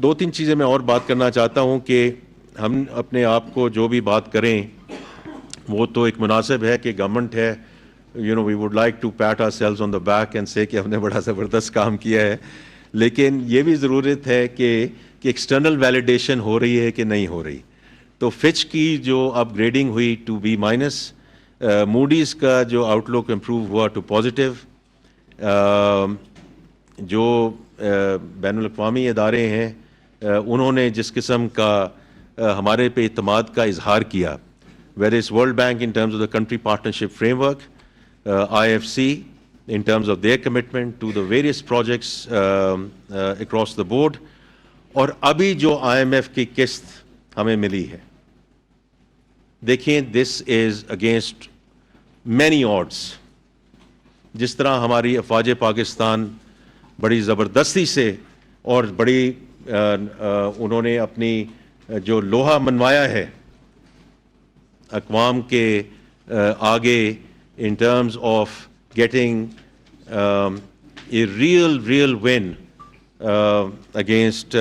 دو تین چیزیں میں اور بات کرنا چاہتا ہوں کہ ہم اپنے آپ کو جو بھی بات کریں وہ تو ایک مناسب ہے کہ گورنمنٹ ہے, we would like to pat ourselves on the back and سے کہ ہم نے بڑا زبردست کام کیا ہے, لیکن یہ بھی ضرورت ہے کہ ایکسٹرنل ویلیڈیشن ہو رہی ہے کہ نہیں ہو رہی. تو فچ کی جو اپ گریڈنگ ہوئی ٹو بی مائنس, موڈیز کا جو آؤٹ لک امپروو ہوا ٹو پازیٹیو, جو بین الاقوامی ادارے ہیں انہوں نے جس قسم کا ہمارے پہ اعتماد کا اظہار کیا, whether it's World Bank in terms of the country partnership framework, IFC in terms of their commitment to the various projects across the board, اور ابھی جو IMF کی قسط ہمیں ملی ہے, دیکھیں this is against many odds. جس طرح ہماری افواج پاکستان بڑی زبردستی سے اور بڑی انہوں نے اپنی جو لوہا منوایا ہے اقوام کے آگے in terms of getting a real win against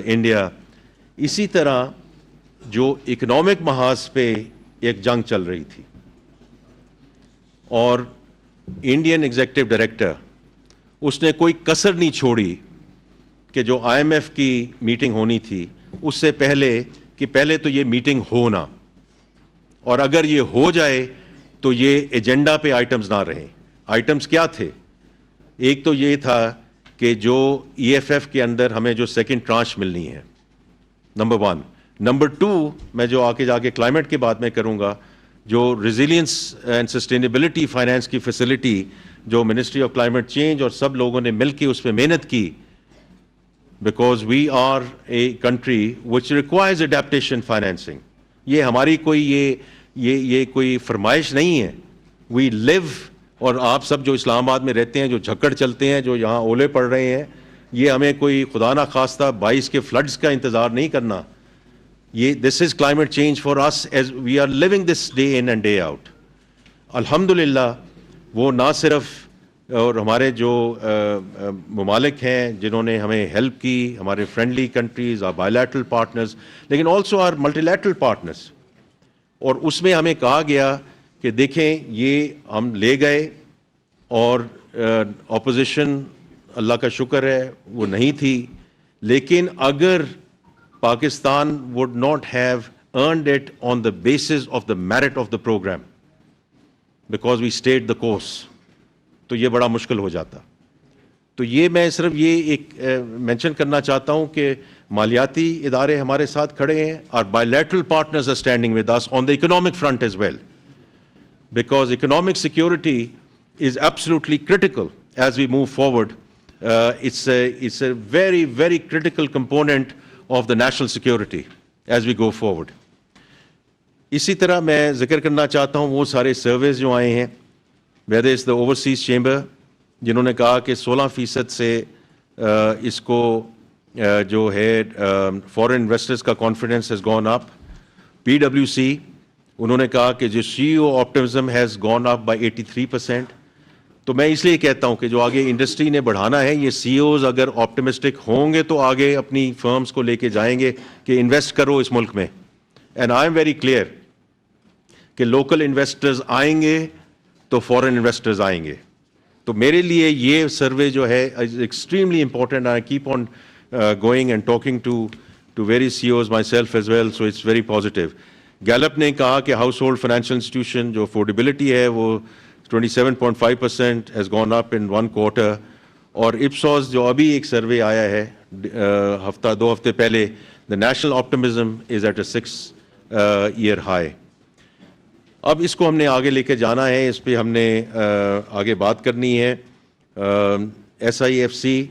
India, اسی طرح جو اکنامک محاذ پہ ایک جنگ چل رہی تھی اور انڈین ایگزیکٹو ڈائریکٹر اس نے کوئی کسر نہیں چھوڑی کہ جو IMF کی میٹنگ ہونی تھی اس سے پہلے کہ پہلے تو یہ میٹنگ ہونا, اور اگر یہ ہو جائے تو یہ ایجنڈا پہ آئٹمز نہ رہیں. آئٹمز کیا تھے؟ ایک تو یہ تھا کہ جو EFF کے اندر ہمیں جو سیکنڈ ٹرانچ ملنی ہے, نمبر 1. نمبر 2, میں جو آگے جا کے کلائمیٹ کی بات میں کروں گا, جو ریزیلینس اینڈ سسٹینیبلٹی فائنانس کی فیسلٹی جو منسٹری آف کلائمیٹ چینج اور سب لوگوں نے مل کے اس پہ محنت کی, because we are a country which requires adaptation financing. یہ ہماری کوئی یہ کوئی فرمائش نہیں ہے, وی لیو. اور آپ سب جو اسلام آباد میں رہتے ہیں, جو جھکڑ چلتے ہیں, جو یہاں اولے پڑ رہے ہیں, یہ ہمیں کوئی خدا نہ خواستہ 22 کے فلڈز کا انتظار نہیں کرنا. یہ this is climate change for us as we are living this day in and day out. الحمدللہ وہ نہ صرف اور ہمارے جو ممالک ہیں جنہوں نے ہمیں ہیلپ کی, ہمارے friendly countries, our bilateral partners, لیکن also our multilateral partners. اور اس میں ہمیں کہا گیا کہ دیکھیں یہ ہم لے گئے اور اپوزیشن اللہ کا شکر ہے وہ نہیں تھی, لیکن اگر Pakistan would not have earned it on the basis of the merit of the program because we stayed the course, تو یہ بڑا مشکل ہو جاتا. تو یہ میں صرف یہ ایک مینشن کرنا چاہتا ہوں کہ مالیاتی ادارے ہمارے ساتھ کھڑے ہیں, اور bilateral partners are standing with us on the economic front as well, because economic security is absolutely critical as we move forward. It's a very critical component of the national security as we go forward. اسی طرح میں ذکر کرنا چاہتا ہوں وہ سارے services جو آئے ہیں, whether it's the overseas chamber جنہوں نے کہا کہ 16% سے اس کو جو ہے فورن انویسٹرز کا confidence has gone up. PwC انہوں نے کہا کہ جو CEO optimism has gone up by 83%. تو میں اس لیے کہتا ہوں کہ جو آگے انڈسٹری نے بڑھانا ہے, یہ CEOs اگر آپٹمسٹک ہوں گے تو آگے اپنی فرمز کو لے کے جائیں گے کہ انویسٹ کرو اس ملک میں. And I am very clear کہ لوکل انویسٹرز آئیں گے تو فورن انویسٹرز آئیں گے. تو میرے لیے یہ سروے جو ہے extremely important. I keep on going and talking to very CEOs myself as well, so it's very positive. Gallup نے کہا کہ ہاؤس ہولڈ فائنینشیل انسٹیٹیوشن جو افورڈیبلٹی ہے وہ 27.5% has gone up in 1 quarter. اور Ipsos جو ابھی ایک سروے آیا ہے دو ہفتے پہلے, the national optimism is at a 6-year high. اب اس کو ہم نے آگے لے کے جانا ہے, اس پہ ہم نے آگے بات کرنی ہے. SIFC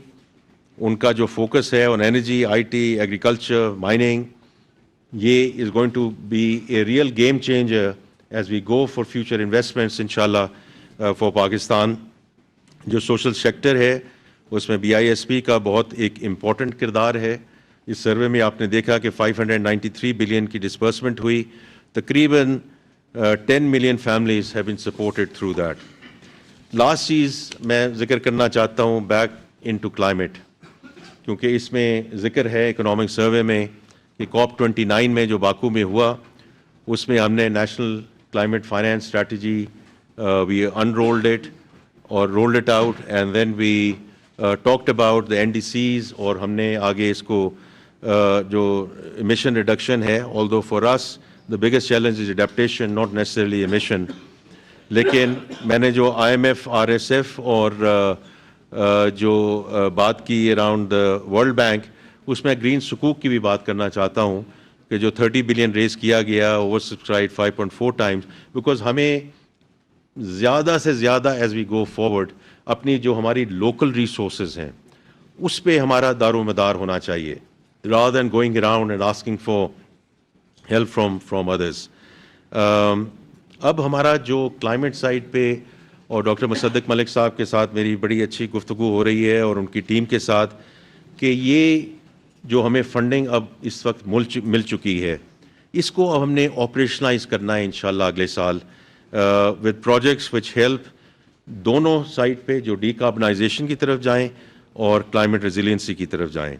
ان کا جو فوکس ہے on energy, IT, agriculture, mining, یہ is going to be a real game changer as we go for future investments inshallah for Pakistan. جو سوشل سیکٹر ہے اس میں BISP کا بہت ایک امپورٹنٹ کردار ہے. اس سروے میں آپ نے دیکھا کہ 593 بلین کی ڈسبرسمنٹ ہوئی, تقریباً 10 million families have been supported through that. Last چیز میں ذکر کرنا چاہتا ہوں بیک ان ٹو کلائمیٹ, کیونکہ اس میں ذکر ہے اکنامک سروے میں کہ COP29 میں جو باکو میں ہوا اس میں ہم نے national climate finance strategy we unrolled it اور rolled it out and then we talked about the NDCs اور ہم نے آگے اس کو جو emission reduction ہے although for us the biggest challenge is adaptation not necessarily emission لیکن میں نے جو IMF RSF اور جو بات کی اراؤنڈ ورلڈ بینک اس میں گرین سکوک کی بھی بات کرنا چاہتا ہوں کہ جو 30 بلین ریز کیا گیا اوور سبسکرائب 5.4 ٹائمز بیکاز ہمیں زیادہ سے زیادہ ایز وی گو فارورڈ اپنی جو ہماری لوکل ریسورسز ہیں اس پہ ہمارا دار و مدار ہونا چاہیے rather than going around and asking for help from others. اب ہمارا جو کلائمیٹ سائٹ پہ اور ڈاکٹر مصدق ملک صاحب کے ساتھ میری بڑی اچھی گفتگو ہو رہی ہے اور ان کی ٹیم کے ساتھ کہ یہ جو ہمیں فنڈنگ اب اس وقت مل چکی ہے اس کو اب ہم نے آپریشنلائز کرنا ہے انشاءاللہ اگلے سال with projects which help دونوں سائٹ پہ جو ڈی کاربنائزیشن کی طرف جائیں اور کلائمیٹ ریزیلینسی کی طرف جائیں.